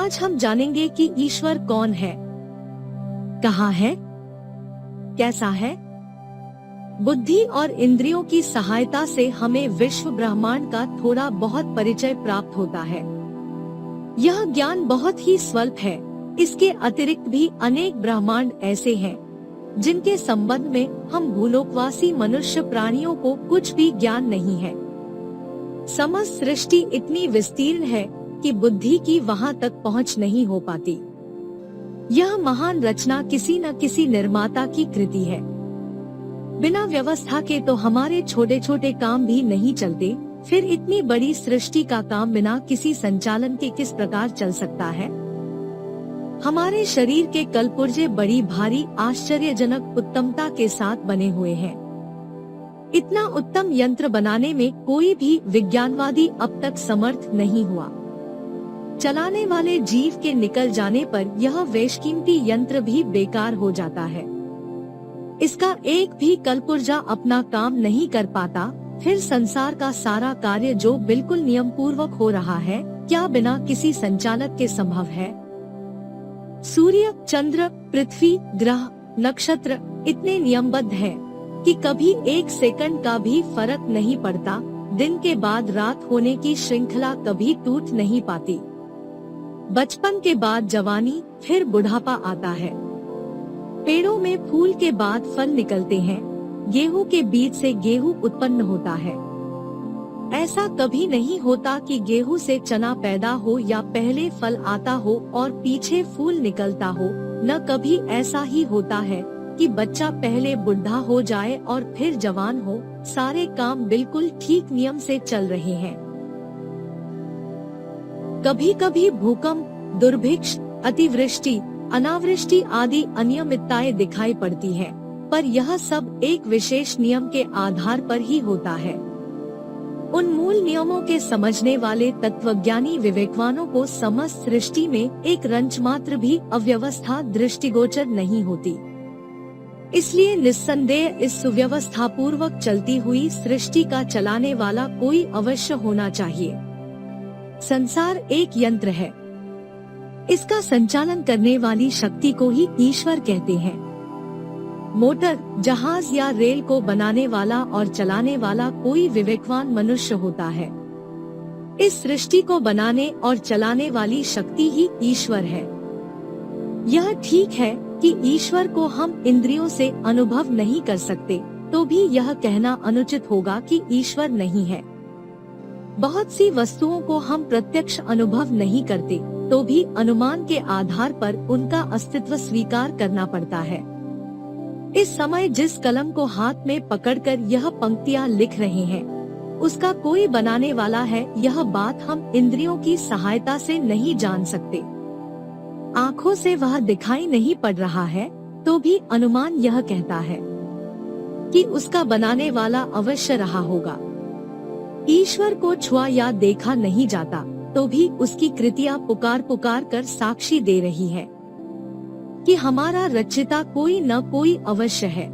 आज हम जानेंगे कि ईश्वर कौन है, कहाँ है, कैसा है। बुद्धि और इंद्रियों की सहायता से हमें विश्व ब्रह्मांड का थोड़ा बहुत परिचय प्राप्त होता है। यह ज्ञान बहुत ही स्वल्प है। इसके अतिरिक्त भी अनेक ब्रह्मांड ऐसे हैं जिनके संबंध में हम भूलोकवासी मनुष्य प्राणियों को कुछ भी ज्ञान नहीं है। समस्त सृष्टि इतनी विस्तीर्ण है कि बुद्धि की वहां तक पहुंच नहीं हो पाती। यह महान रचना किसी न किसी निर्माता की कृति है। बिना व्यवस्था के तो हमारे छोटे छोटे काम भी नहीं चलते, फिर इतनी बड़ी सृष्टि का काम बिना किसी संचालन के किस प्रकार चल सकता है। हमारे शरीर के कलपुर्जे बड़ी भारी आश्चर्यजनक उत्तमता के साथ बने हुए हैं। इतना उत्तम यंत्र बनाने में कोई भी विज्ञानवादी अब तक समर्थ नहीं हुआ। चलाने वाले जीव के निकल जाने पर यह बेशकीमती यंत्र भी बेकार हो जाता है। इसका एक भी कलपुर्जा अपना काम नहीं कर पाता, फिर संसार का सारा कार्य जो बिल्कुल नियम पूर्वक हो रहा है, क्या बिना किसी संचालक के संभव है। सूर्य, चंद्र, पृथ्वी, ग्रह, नक्षत्र इतने नियमबद्ध हैं कि कभी एक सेकंड का भी फर्क नहीं पड़ता। दिन के बाद रात होने की श्रृंखला कभी टूट नहीं पाती। बचपन के बाद जवानी, फिर बुढ़ापा आता है। पेड़ों में फूल के बाद फल निकलते हैं। गेहूं के बीज से गेहूं उत्पन्न होता है। ऐसा कभी नहीं होता कि गेहूं से चना पैदा हो या पहले फल आता हो और पीछे फूल निकलता हो। न कभी ऐसा ही होता है कि बच्चा पहले बुढ़ा हो जाए और फिर जवान हो। सारे काम बिल्कुल ठीक नियम से चल रहे हैं। कभी कभी भूकंप, दुर्भिक्ष, अतिवृष्टि, अनावृष्टि आदि अनियमितताएं दिखाई पड़ती हैं, पर यह सब एक विशेष नियम के आधार पर ही होता है। उन मूल नियमों के समझने वाले तत्वज्ञानी विवेकवानों को समस्त सृष्टि में एक रंच मात्र भी अव्यवस्था दृष्टिगोचर नहीं होती। इसलिए निस्संदेह इस सुव्यवस्था पूर्वक चलती हुई सृष्टि का चलाने वाला कोई अवश्य होना चाहिए। संसार एक यंत्र है। इसका संचालन करने वाली शक्ति को ही ईश्वर कहते हैं। मोटर, जहाज या रेल को बनाने वाला और चलाने वाला कोई विवेकवान मनुष्य होता है। इस सृष्टि को बनाने और चलाने वाली शक्ति ही ईश्वर है। यह ठीक है कि ईश्वर को हम इंद्रियों से अनुभव नहीं कर सकते, तो भी यह कहना अनुचित होगा कि ईश्वर नहीं है। बहुत सी वस्तुओं को हम प्रत्यक्ष अनुभव नहीं करते, तो भी अनुमान के आधार पर उनका अस्तित्व स्वीकार करना पड़ता है। इस समय जिस कलम को हाथ में पकड़कर यह पंक्तियां लिख रहे हैं, उसका कोई बनाने वाला है, यह बात हम इंद्रियों की सहायता से नहीं जान सकते। आँखों से वह दिखाई नहीं पड़ रहा है, तो भी अनुमान यह कहता है कि उसका बनाने वाला अवश्य रहा होगा। ईश्वर को छुआ या देखा नहीं जाता, तो भी उसकी कृतियां पुकार पुकार कर साक्षी दे रही है कि हमारा रचयिता कोई न कोई अवश्य है।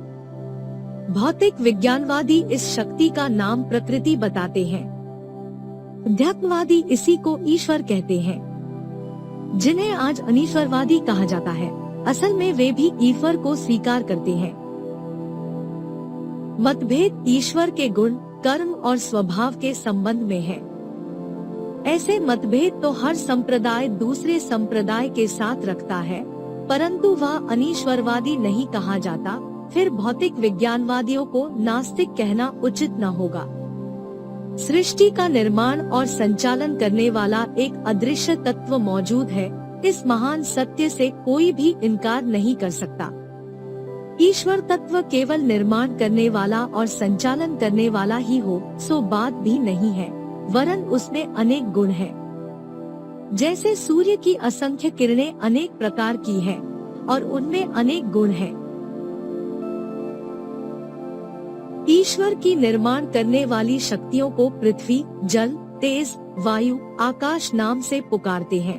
भौतिक विज्ञानवादी इस शक्ति का नाम प्रकृति बताते हैं। अध्यात्मवादी इसी को ईश्वर कहते हैं। जिन्हें आज अनीश्वरवादी कहा जाता है, असल में वे भी ईश्वर को स्वीकार करते हैं। मतभेद ईश्वर के गुण, कर्म और स्वभाव के संबंध में है। ऐसे मतभेद तो हर संप्रदाय दूसरे संप्रदाय के साथ रखता है, परंतु वह अनीश्वरवादी नहीं कहा जाता। फिर भौतिक विज्ञानवादियों को नास्तिक कहना उचित न होगा। सृष्टि का निर्माण और संचालन करने वाला एक अदृश्य तत्व मौजूद है। इस महान सत्य से कोई भी इनकार नहीं कर सकता। ईश्वर तत्व केवल निर्माण करने वाला और संचालन करने वाला ही हो, सो बात भी नहीं है, वरन उसमें अनेक गुण हैं। जैसे सूर्य की असंख्य किरणें अनेक प्रकार की हैं, और उनमें अनेक गुण हैं। ईश्वर की निर्माण करने वाली शक्तियों को पृथ्वी, जल, तेज, वायु, आकाश नाम से पुकारते हैं।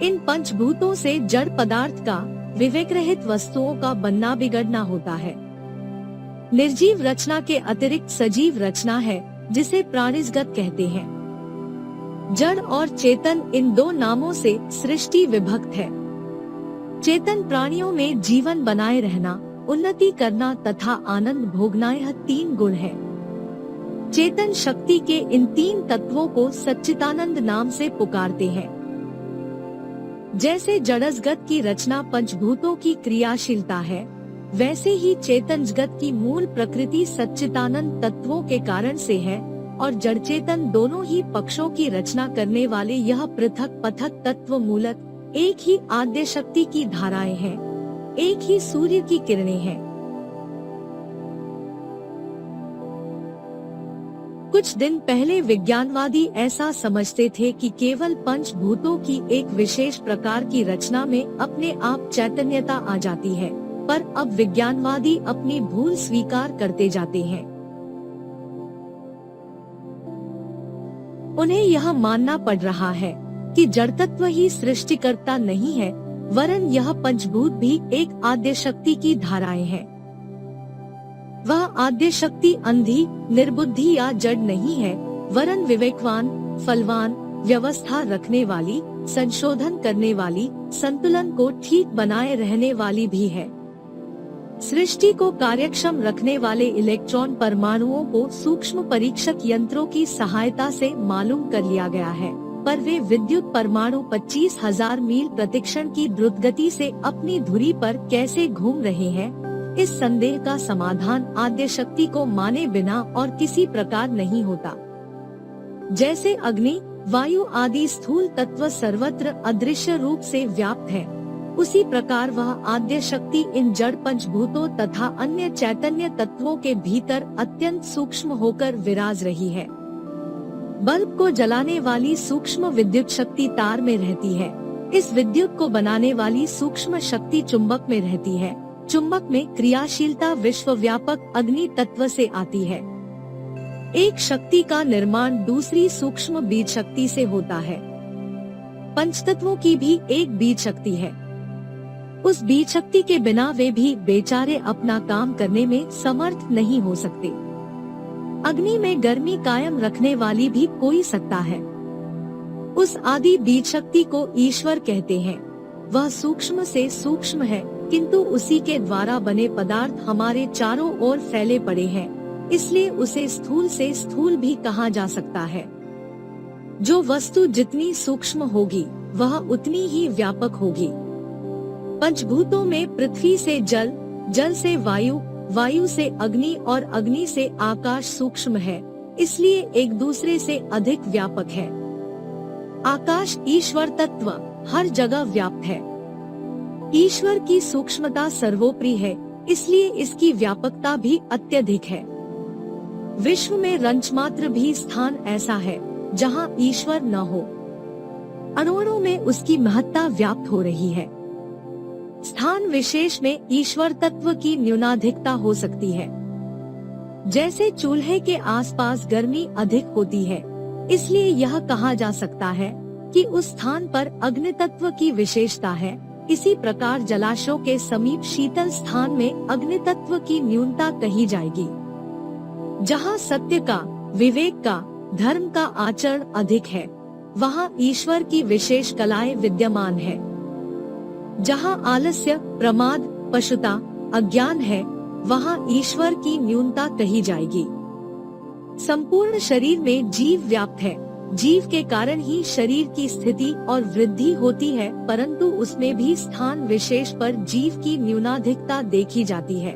इन पंचभूतों से जड़ पदार्थ का, विवेक रहित वस्तुओं का बनना बिगड़ना होता है। निर्जीव रचना के अतिरिक्त सजीव रचना है, जिसे प्राणिजगत कहते हैं। जड़ और चेतन इन दो नामों से सृष्टि विभक्त है। चेतन प्राणियों में जीवन बनाए रहना, उन्नति करना तथा आनंद भोगना, यह 3 गुण है। चेतन शक्ति के इन 3 तत्वों को सच्चिदानंद नाम से पुकारते हैं। जैसे जड़जगत की रचना पंचभूतों की क्रियाशीलता है, वैसे ही चेतन जगत की मूल प्रकृति सच्चिदानंद तत्वों के कारण से है, और जड़ चेतन दोनों ही पक्षों की रचना करने वाले यह पृथक पृथक तत्व मूलक एक ही आद्य शक्ति की धाराएं हैं, एक ही सूर्य की किरणें हैं। कुछ दिन पहले विज्ञानवादी ऐसा समझते थे कि केवल पंचभूतों की एक विशेष प्रकार की रचना में अपने आप चैतन्यता आ जाती है, पर अब विज्ञानवादी अपनी भूल स्वीकार करते जाते हैं। उन्हें यह मानना पड़ रहा है कि जड़ तत्व ही सृष्टिकर्ता नहीं है, वरन यह पंचभूत भी एक आद्य शक्ति की धाराएं हैं। वह आद्य शक्ति अंधी, निर्बुद्धि या जड़ नहीं है, वरन विवेकवान, फलवान, व्यवस्था रखने वाली, संशोधन करने वाली, संतुलन को ठीक बनाए रहने वाली भी है। सृष्टि को कार्यक्षम रखने वाले इलेक्ट्रॉन परमाणुओं को सूक्ष्म परीक्षक यंत्रों की सहायता से मालूम कर लिया गया है, पर वे विद्युत परमाणु 25,000 मील प्रतिक्षण की द्रुत गति से अपनी धुरी पर कैसे घूम रहे हैं, इस संदेह का समाधान आद्य शक्ति को माने बिना और किसी प्रकार नहीं होता। जैसे अग्नि, वायु आदि स्थूल तत्व सर्वत्र अदृश्य रूप से व्याप्त है, उसी प्रकार वह आद्य शक्ति इन जड़ पंचभूतों तथा अन्य चैतन्य तत्वों के भीतर अत्यंत सूक्ष्म होकर विराज रही है। बल्ब को जलाने वाली सूक्ष्म विद्युत शक्ति तार में रहती है। इस विद्युत को बनाने वाली सूक्ष्म शक्ति चुंबक में रहती है। चुंबक में क्रियाशीलता विश्वव्यापक अग्नि तत्व से आती है। एक शक्ति का निर्माण दूसरी सूक्ष्म बीज शक्ति से होता है। पंचतत्वों की भी एक बीज शक्ति है। उस बीज शक्ति के बिना वे भी बेचारे अपना काम करने में समर्थ नहीं हो सकते। अग्नि में गर्मी कायम रखने वाली भी कोई सत्ता है। उस आदि बीज शक्ति को ईश्वर कहते हैं। वह सूक्ष्म से सूक्ष्म है, किंतु उसी के द्वारा बने पदार्थ हमारे चारों ओर फैले पड़े हैं, इसलिए उसे स्थूल से स्थूल भी कहा जा सकता है। जो वस्तु जितनी सूक्ष्म होगी, वह उतनी ही व्यापक होगी। पंचभूतों में पृथ्वी से जल, जल से वायु, वायु से अग्नि और अग्नि से आकाश सूक्ष्म है, इसलिए एक दूसरे से अधिक व्यापक है। आकाश ईश्वर तत्व हर जगह व्याप्त है। ईश्वर की सूक्ष्मता सर्वोपरि है, इसलिए इसकी व्यापकता भी अत्यधिक है। विश्व में रंचमात्र भी स्थान ऐसा है जहाँ ईश्वर न हो। अणु में उसकी महत्ता व्याप्त हो रही है। स्थान विशेष में ईश्वर तत्व की न्यूनाधिकता हो सकती है। जैसे चूल्हे के आसपास गर्मी अधिक होती है, इसलिए यह कहा जा सकता है कि उस स्थान पर अग्नि तत्व की विशेषता है। इसी प्रकार जलाशयों के समीप शीतल स्थान में अग्नि तत्व की न्यूनता कही जाएगी। जहाँ सत्य का, विवेक का, धर्म का आचरण अधिक है, वहाँ ईश्वर की विशेष कलाएं विद्यमान है। जहाँ आलस्य, प्रमाद, पशुता, अज्ञान है, वहाँ ईश्वर की न्यूनता कही जाएगी। संपूर्ण शरीर में जीव व्याप्त है। जीव के कारण ही शरीर की स्थिति और वृद्धि होती है, परंतु उसमें भी स्थान विशेष पर जीव की न्यूनाधिकता देखी जाती है।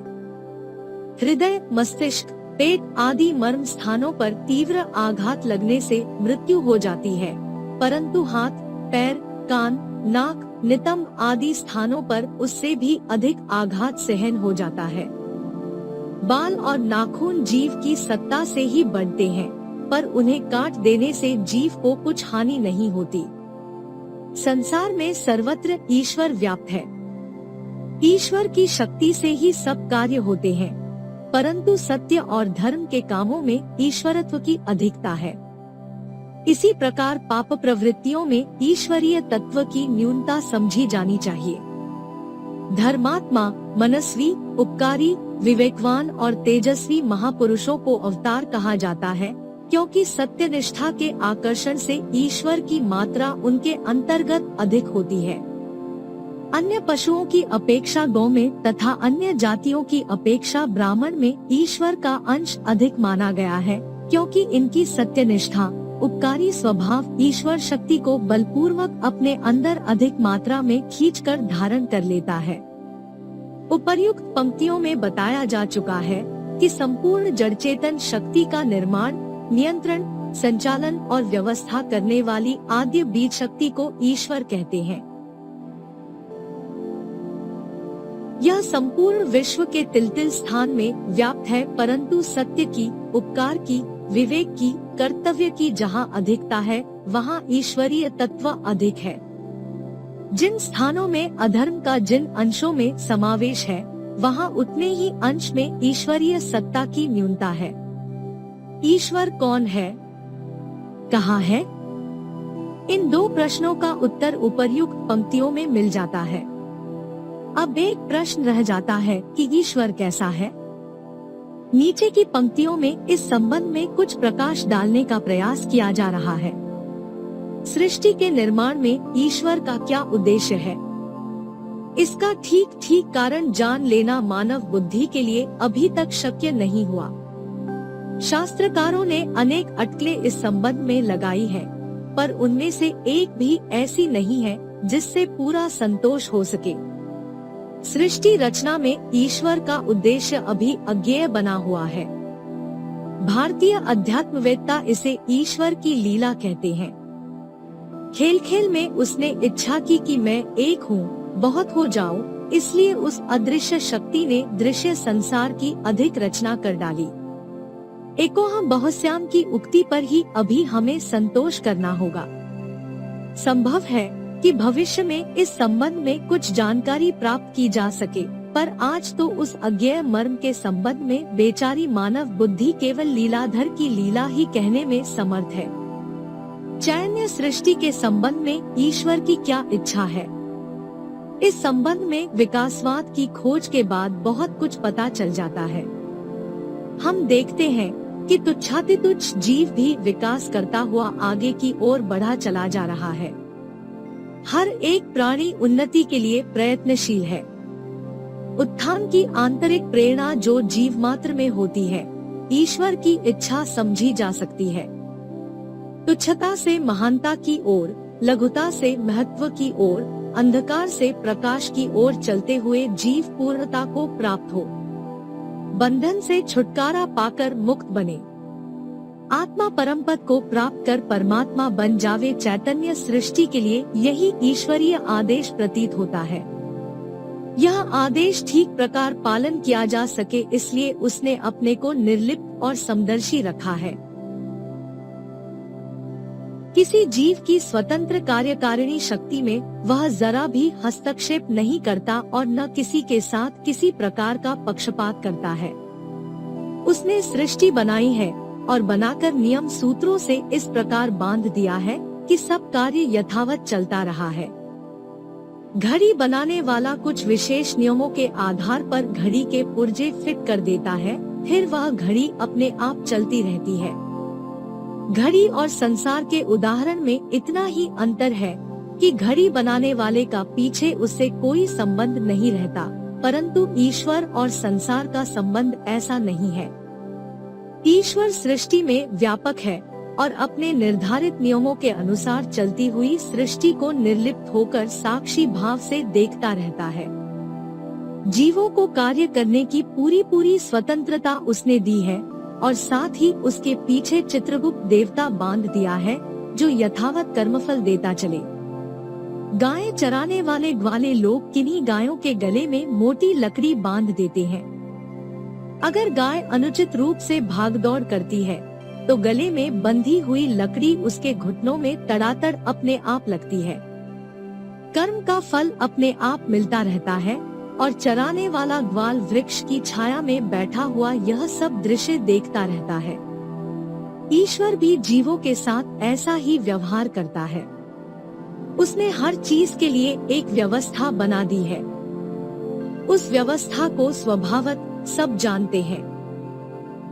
हृदय, मस्तिष्क, पेट आदि मर्म स्थानों पर तीव्र आघात लगने से मृत्यु हो जाती है, परंतु हाथ, पैर, कान, नाक, नितंब आदि स्थानों पर उससे भी अधिक आघात सहन हो जाता है। बाल और नाखून जीव की सत्ता से ही बढ़ते हैं, पर उन्हें काट देने से जीव को कुछ हानि नहीं होती। संसार में सर्वत्र ईश्वर व्याप्त है। ईश्वर की शक्ति से ही सब कार्य होते हैं, परंतु सत्य और धर्म के कामों में ईश्वरत्व की अधिकता है। इसी प्रकार पाप प्रवृत्तियों में ईश्वरीय तत्व की न्यूनता समझी जानी चाहिए। धर्मात्मा, मनस्वी, उपकारी, विवेकवान और तेजस्वी महापुरुषों को अवतार कहा जाता है, क्योंकि सत्यनिष्ठा के आकर्षण से ईश्वर की मात्रा उनके अंतर्गत अधिक होती है। अन्य पशुओं की अपेक्षा गौ में तथा अन्य जातियों की अपेक्षा ब्राह्मण में ईश्वर का अंश अधिक माना गया है, क्योंकि इनकी सत्यनिष्ठा, उपकारी स्वभाव ईश्वर शक्ति को बलपूर्वक अपने अंदर अधिक मात्रा में खींचकर धारण कर लेता है। उपर्युक्त पंक्तियों में बताया जा चुका है कि संपूर्ण जड़ चेतन शक्ति का निर्माण, नियंत्रण, संचालन और व्यवस्था करने वाली आद्य बीज शक्ति को ईश्वर कहते हैं। यह संपूर्ण विश्व के तिल-तिल स्थान में व्याप्त है, परंतु सत्य की, उपकार की, विवेक की, कर्तव्य की जहाँ अधिकता है, वहाँ ईश्वरीय तत्व अधिक है। जिन स्थानों में अधर्म का जिन अंशों में समावेश है, वहाँ उतने ही अंश में ईश्वरीय सत्ता की न्यूनता है। ईश्वर कौन है, कहाँ है? इन दो प्रश्नों का उत्तर उपर्युक्त पंक्तियों में मिल जाता है। अब एक प्रश्न रह जाता है कि ईश्वर कैसा है? नीचे की पंक्तियों में इस संबंध में कुछ प्रकाश डालने का प्रयास किया जा रहा है। सृष्टि के निर्माण में ईश्वर का क्या उद्देश्य है, इसका ठीक ठीक कारण जान लेना मानव बुद्धि के लिए अभी तक शक्य नहीं हुआ। शास्त्रकारों ने अनेक अटकलें इस संबंध में लगाई है, पर उनमें से एक भी ऐसी नहीं है जिससे पूरा संतोष हो सके। सृष्टि रचना में ईश्वर का उद्देश्य अभी अज्ञेय बना हुआ है। भारतीय अध्यात्मवेत्ता इसे ईश्वर की लीला कहते हैं। खेल खेल में उसने इच्छा की कि मैं एक हूँ, बहुत हो जाऊं, इसलिए उस अदृश्य शक्ति ने दृश्य संसार की अधिक रचना कर डाली। एकोहम बहुश्याम की उक्ति पर ही अभी हमें संतोष करना होगा। संभव है कि भविष्य में इस संबंध में कुछ जानकारी प्राप्त की जा सके, पर आज तो उस अज्ञेय मर्म के संबंध में बेचारी मानव बुद्धि केवल लीलाधर की लीला ही कहने में समर्थ है। चैन्य सृष्टि के संबंध में ईश्वर की क्या इच्छा है, इस संबंध में विकासवाद की खोज के बाद बहुत कुछ पता चल जाता है। हम देखते हैं कि तुच्छातितुच्छ जीव भी विकास करता हुआ आगे की ओर बढ़ा चला जा रहा है। हर एक प्राणी उन्नति के लिए प्रयत्नशील है। उत्थान की आंतरिक प्रेरणा जो जीव मात्र में होती है, ईश्वर की इच्छा समझी जा सकती है। तुच्छता से महानता की ओर, लघुता से महत्व की ओर, अंधकार से प्रकाश की ओर चलते हुए जीव पूर्णता को प्राप्त हो, बंधन से छुटकारा पाकर मुक्त बने, आत्मा परम पद को प्राप्त कर परमात्मा बन जावे। चैतन्य सृष्टि के लिए यही ईश्वरीय आदेश प्रतीत होता है। यह आदेश ठीक प्रकार पालन किया जा सके, इसलिए उसने अपने को निर्लिप्त और समदर्शी रखा है। किसी जीव की स्वतंत्र कार्यकारिणी शक्ति में वह जरा भी हस्तक्षेप नहीं करता और न किसी के साथ किसी प्रकार का पक्षपात करता है। उसने सृष्टि बनाई है और बनाकर नियम सूत्रों से इस प्रकार बांध दिया है कि सब कार्य यथावत चलता रहा है। घड़ी बनाने वाला कुछ विशेष नियमों के आधार पर घड़ी के पुर्जे फिट कर देता है, फिर वह घड़ी अपने आप चलती रहती है। घड़ी और संसार के उदाहरण में इतना ही अंतर है कि घड़ी बनाने वाले का पीछे उससे कोई संबंध नहीं रहता, परंतु ईश्वर और संसार का संबंध ऐसा नहीं है। ईश्वर सृष्टि में व्यापक है और अपने निर्धारित नियमों के अनुसार चलती हुई सृष्टि को निर्लिप्त होकर साक्षी भाव से देखता रहता है। जीवों को कार्य करने की पूरी स्वतंत्रता उसने दी है और साथ ही उसके पीछे चित्रगुप्त देवता बांध दिया है जो यथावत कर्मफल देता चले। गायें चराने वाले ग्वाले लोग किन्हीं गायों के गले में मोटी लकड़ी बांध देते हैं। अगर गाय अनुचित रूप से भागदौड़ करती है तो गले में बंधी हुई लकड़ी उसके घुटनों में तड़ातड़ अपने आप लगती है। कर्म का फल अपने आप मिलता रहता है और चराने वाला ग्वाल वृक्ष की छाया में बैठा हुआ यह सब दृश्य देखता रहता है। ईश्वर भी जीवों के साथ ऐसा ही व्यवहार करता है। उसने हर चीज के लिए एक व्यवस्था बना दी है। उस व्यवस्था को स्वभावत सब जानते हैं।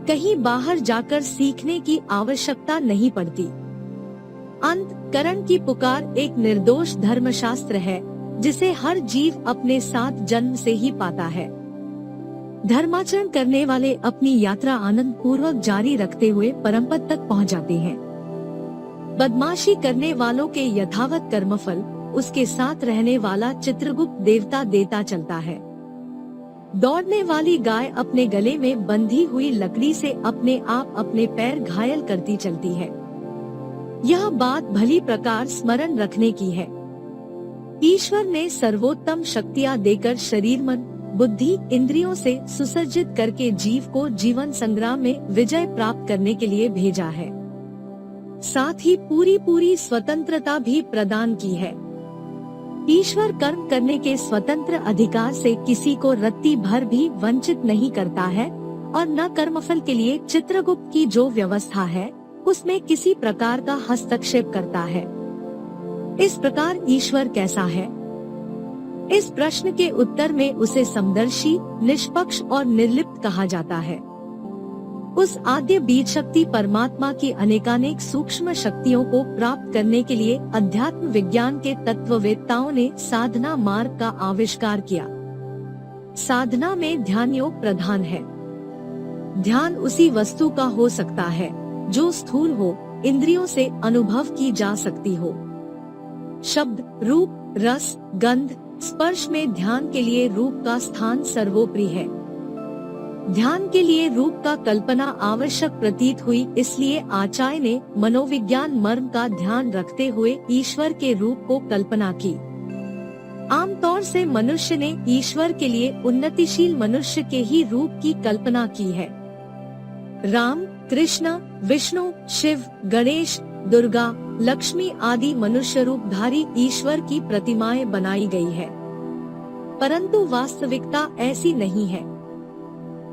कहीं बाहर जाकर सीखने की आवश्यकता नहीं पड़ती। अंतःकरण की पुकार एक निर्दोष धर्मशास्त्र है जिसे हर जीव अपने साथ जन्म से ही पाता है। धर्माचरण करने वाले अपनी यात्रा आनंद पूर्वक जारी रखते हुए परमपद तक पहुंच जाते हैं। बदमाशी करने वालों के यथावत कर्मफल उसके साथ रहने वाला चित्रगुप्त देवता देता चलता है। दौड़ने वाली गाय अपने गले में बंधी हुई लकड़ी से अपने आप अपने पैर घायल करती चलती है। यह बात भली प्रकार स्मरण रखने की है। ईश्वर ने सर्वोत्तम शक्तियाँ देकर शरीर, मन, बुद्धि, इंद्रियों से सुसज्जित करके जीव को जीवन संग्राम में विजय प्राप्त करने के लिए भेजा है। साथ ही पूरी स्वतंत्रता भी प्रदान की है। ईश्वर कर्म करने के स्वतंत्र अधिकार से किसी को रत्ती भर भी वंचित नहीं करता है और न कर्मफल के लिए चित्रगुप्त की जो व्यवस्था है उसमें किसी प्रकार का हस्तक्षेप करता है। इस प्रकार ईश्वर कैसा है? इस प्रश्न के उत्तर में उसे समदर्शी, निष्पक्ष और निर्लिप्त कहा जाता है। उस आद्य बीज शक्ति परमात्मा की अनेकानेक सूक्ष्म शक्तियों को प्राप्त करने के लिए अध्यात्म विज्ञान के तत्ववेत्ताओं ने साधना मार्ग का आविष्कार किया। साधना में ध्यान योग प्रधान है। ध्यान उसी वस्तु का हो सकता है जो स्थूल हो, इंद्रियों से अनुभव की जा सकती हो। शब्द, रूप, रस, गंध, स्पर्श में ध्यान के लिए रूप का स्थान सर्वोपरि है। ध्यान के लिए रूप का कल्पना आवश्यक प्रतीत हुई, इसलिए आचार्य ने मनोविज्ञान मर्म का ध्यान रखते हुए ईश्वर के रूप को कल्पना की। आमतौर से मनुष्य ने ईश्वर के लिए उन्नतिशील मनुष्य के ही रूप की कल्पना की है। राम, कृष्ण, विष्णु, शिव, गणेश, दुर्गा, लक्ष्मी आदि मनुष्य रूपधारी ईश्वर की प्रतिमाएं बनाई गई है, परंतु वास्तविकता ऐसी नहीं है।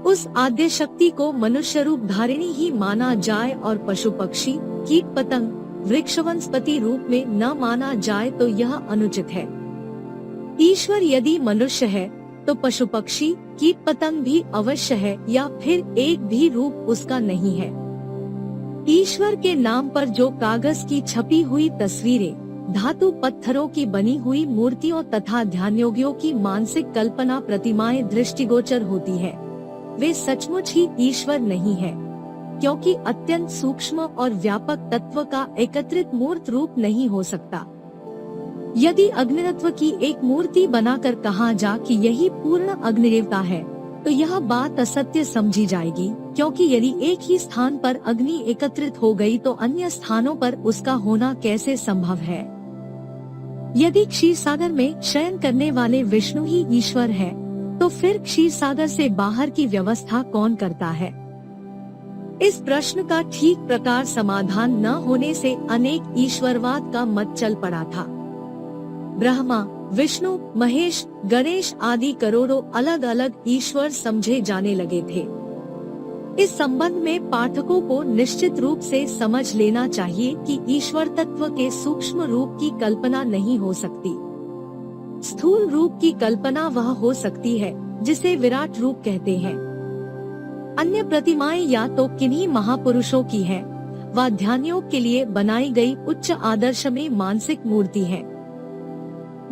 उस आद्य शक्ति को मनुष्य रूप धारिणी ही माना जाए और पशु पक्षी, कीट पतंग, वृक्ष वनस्पति रूप में न माना जाए तो यह अनुचित है। ईश्वर यदि मनुष्य है तो पशु पक्षी, कीट पतंग भी अवश्य है, या फिर एक भी रूप उसका नहीं है। ईश्वर के नाम पर जो कागज की छपी हुई तस्वीरें, धातु पत्थरों की बनी हुई मूर्तियों तथा ध्यानयोगियों की मानसिक कल्पना प्रतिमाएं दृष्टिगोचर होती है, वे सचमुच ही ईश्वर नहीं है, क्योंकि अत्यंत सूक्ष्म और व्यापक तत्व का एकत्रित मूर्त रूप नहीं हो सकता। यदि अग्नितत्व की एक मूर्ति बनाकर कहा जा कि यही पूर्ण अग्निदेवता है, तो यह बात असत्य समझी जाएगी, क्योंकि यदि एक ही स्थान पर अग्नि एकत्रित हो गई तो अन्य स्थानों पर उसका होना कैसे संभव है? यदि क्षीरसागर में शयन करने वाले विष्णु ही ईश्वर है, तो फिर क्षीरसागर से बाहर की व्यवस्था कौन करता है? इस प्रश्न का ठीक प्रकार समाधान न होने से अनेक ईश्वरवाद का मत चल पड़ा था। ब्रह्मा, विष्णु, महेश, गणेश आदि करोड़ों अलग अलग ईश्वर समझे जाने लगे थे। इस संबंध में पाठकों को निश्चित रूप से समझ लेना चाहिए कि ईश्वर तत्व के सूक्ष्म रूप की कल्पना नहीं हो सकती। स्थूल रूप की कल्पना वह हो सकती है जिसे विराट रूप कहते हैं। अन्य प्रतिमाएं या तो किन्हीं महापुरुषों की हैं, व ध्यानयोग के लिए बनाई गई उच्च आदर्श में मानसिक मूर्ति है।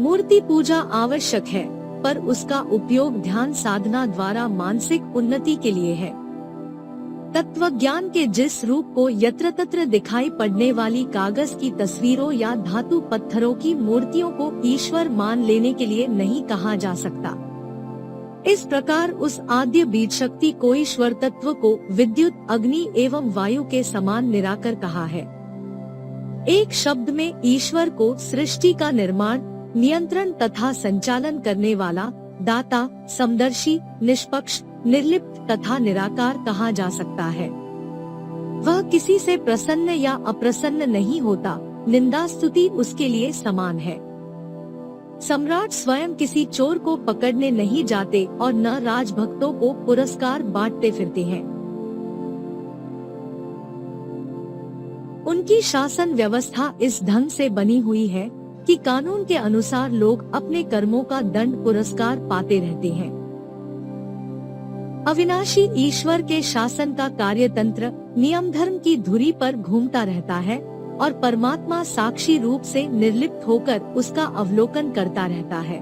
मूर्ति पूजा आवश्यक है, पर उसका उपयोग ध्यान साधना द्वारा मानसिक उन्नति के लिए है। तत्वज्ञान के जिस रूप को यत्र तत्र दिखाई पड़ने वाली कागज की तस्वीरों या धातु पत्थरों की मूर्तियों को ईश्वर मान लेने के लिए नहीं कहा जा सकता। इस प्रकार उस आद्य बीज शक्ति को ईश्वर तत्व को विद्युत, अग्नि एवं वायु के समान निराकर कहा है। एक शब्द में ईश्वर को सृष्टि का निर्माण, नियंत्रण तथा संचालन करने वाला, दाता, समदर्शी, निष्पक्ष, निर्लिप्त तथा निराकार कहा जा सकता है। वह किसी से प्रसन्न या अप्रसन्न नहीं होता, निंदा स्तुति उसके लिए समान है। सम्राट स्वयं किसी चोर को पकड़ने नहीं जाते और न राजभक्तों को पुरस्कार बांटते फिरते हैं। उनकी शासन व्यवस्था इस ढंग से बनी हुई है कि कानून के अनुसार लोग अपने कर्मों का दंड पुरस्कार पाते रहते हैं। अविनाशी ईश्वर के शासन का कार्यतंत्र नियम धर्म की धुरी पर घूमता रहता है और परमात्मा साक्षी रूप से निर्लिप्त होकर उसका अवलोकन करता रहता है।